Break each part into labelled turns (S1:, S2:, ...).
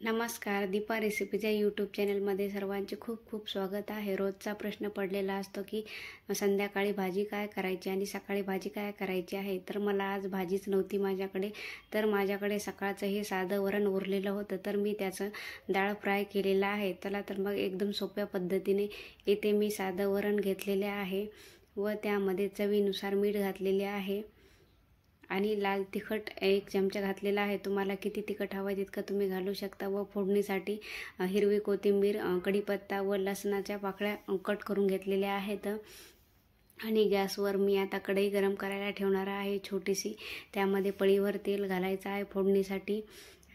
S1: नमस्कार. दीपा रेसिपीच्या यूट्यूब चॅनलमध्ये सर्वांचे खूप खूप स्वागत आहे. रोजचा प्रश्न पडलेला असतो की संध्याकाळी भाजी काय करायची आणि सकाळी भाजी काय करायची आहे. तर मला आज भाजीच नव्हती माझ्याकडे, तर माझ्याकडे सकाळचं हे साधं वरण उरलेलं होतं, तर मी त्याचं डाळ फ्राय केलेलं आहे. चला तर मग एकदम सोप्या पद्धतीने इथे मी साधं वरण घेतलेले आहे व त्यामध्ये चवीनुसार मीठ घातलेले आहे आणि लाल तिखट 1 चमचा घातलेला आहे. तुम्हाला किती तिखट हवं आहे तितकं तुम्ही घालू शकता. व फोडणीसाठी हिरवी कोथिंबीर, कढीपत्ता व लसणाच्या पाकळ्या कट करून घेतलेल्या आहेत. आणि गॅसवर मी आता कढई गरम करायला ठेवणार आहे छोटीशी. त्यामध्ये पळीवर तेल घालायचं आहे फोडणीसाठी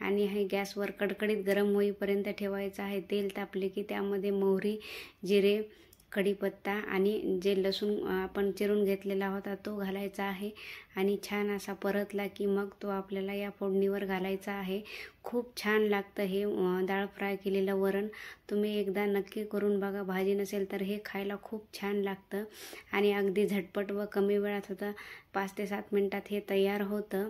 S1: आणि हे गॅसवर कडकडीत गरम होईपर्यंत ठेवायचं आहे. तेल तापले की त्यामध्ये मोहरी, जिरे, कढीपत्ता आणि जे लसूण आपण चिरून घेतलेला होता तो घालायचा आहे आणि छान असा परतला की मग तो आपल्याला या फोडणीवर घालायचा आहे. खूप छान लागतं हे डाळ फ्राय केलेलं वरण. तुम्ही एकदा नक्की करून बघा. भाजी नसेल तर हे खायला खूप छान लागतं आणि अगदी झटपट व कमी वेळात होतं. 5 ते 7 मिनटात हे तयार होतं.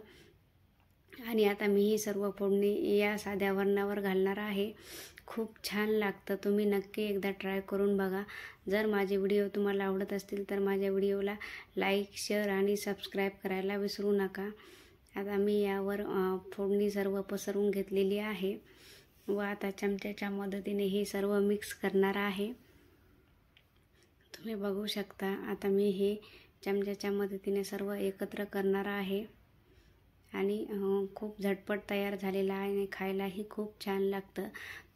S1: आणि आता मी ही सर्व फोडणी या साध्या वरणावर घालणार आहे. खूप छान लागतं. तुम्ही नक्की एकदा ट्राय करून बघा. जर माझे व्हिडिओ तुम्हाला आवडत असतील तर माझ्या व्हिडिओला लाईक, शेअर आणि सबस्क्राईब करायला विसरू नका. आता मी यावर फोडणी सर्व पसरवून घेतलेली आहे व आता चमच्याच्या मदतीने हे सर्व मिक्स करणार आहे. तुम्ही बघू शकता. आता मी हे चमच्याच्या मदतीने सर्व एकत्र करणार आहे आणि खूप झटपट तयार झालेला आहे आणि खायलाही खूप छान लागतं.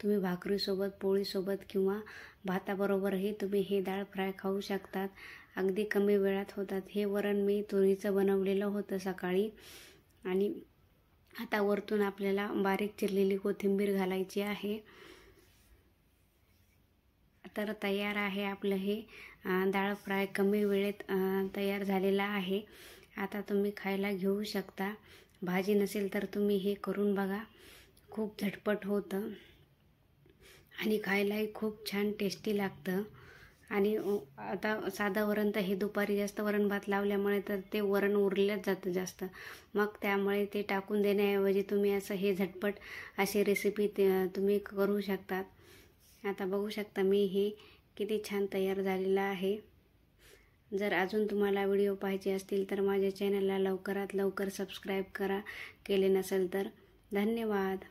S1: तुम्ही भाकरीसोबत, पोळीसोबत किंवा भाताबरोबरही तुम्ही हे डाळ फ्राय खाऊ शकतात. अगदी कमी वेळात होतात. हे वरण मी तुरीचं बनवलेलं होतं सकाळी आणि आता वरतून आपल्याला बारीक चिरलेली कोथिंबीर घालायची आहे. तर तयार आहे आपलं हे डाळ फ्राय. कमी वेळेत तयार झालेला आहे. आता तुम्ही खायला घेऊ शकता. भाजी नसेल तर तुम्ही हे करून बघा. खूप झटपट होतं आणि खायलाही खूप छान टेस्टी लागतं. आणि आता साधं वरण तर हे दुपारी जास्त वरण भात लावल्यामुळे तर ते वरण उरलेलंच जातं जास्त. मग त्यामुळे ते टाकून देण्याऐवजी तुम्ही असं हे झटपट अशी रेसिपी तुम्ही करू शकतात. आता बघू शकता मी हे किती छान तयार झालेलं आहे. जर अजून तुम्हाला व्हिडिओ पाहायचे असतील तर माझ्या चॅनलला लवकरात लवकर सबस्क्राईब करा, केले नसेल तर. धन्यवाद.